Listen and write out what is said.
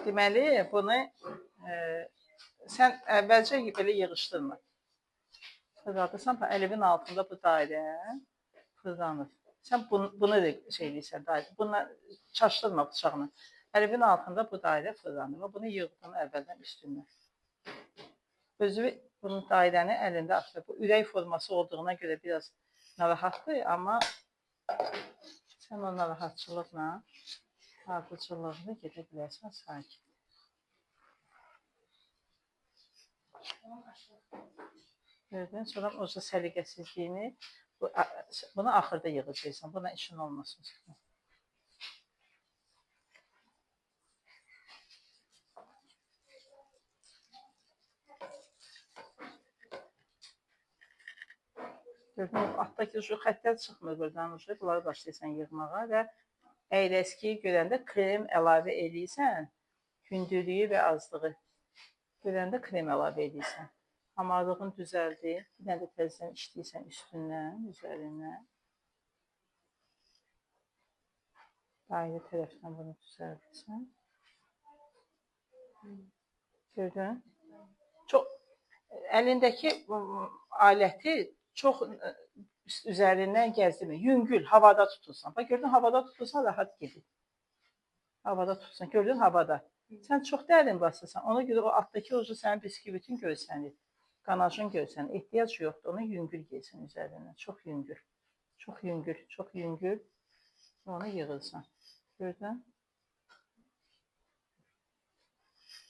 Deməli, bunu sən əvvəlcə belə yığışdırma. Fırladırsan, əlivin altında bu dairə fırlanır. Sən bunu da şey eləyirsən, dairə. Bununla çaşdırma bıçağını. Əlivin altında bu dairə fırlanır. Bunu yığdın əvvəldən üstündən. Özü bunun dairəni əlində atır. Bu ürək forması olduğuna görə biraz narahatdır, amma sən o narahatçılıqla ardıcıllığını gedə bilərsən sakit. Gördün, sonra o səliqəsizliyini bunu axırda yığacaqsan. Buna işin olmasın. Gördün, altdakı xəttlər çıxmır buradan. Bunları başlayırsan yığmağa və əyləskiyi görəndə krem əlavə eləyirsən. Hündürlüyü və azlığı görəndə krem əlavə eləyirsən. Hamarlığın düzəldi. Bir dənə də təzədən işləyirsən üstündən, üzərindən. Dairə tərəfdən bunu düzəldirsən. Gördün? Əlindəki aləti çox üzərindən gəzdirmə. Yüngül, havada tutursan. Bax, gördün, havada tutursan, rahat gedir. Havada tutursan. Gördün, havada. Sən çox dərin basırsan. Ona görə o altdakı ucu sənin biskvitin görsənir. Qanajın görsənir. Ehtiyac yoxdur. Onu yüngül geysin üzərindən. Çox yüngül. Çox yüngül. Çox yüngül. Onu yığırsan. Gördün?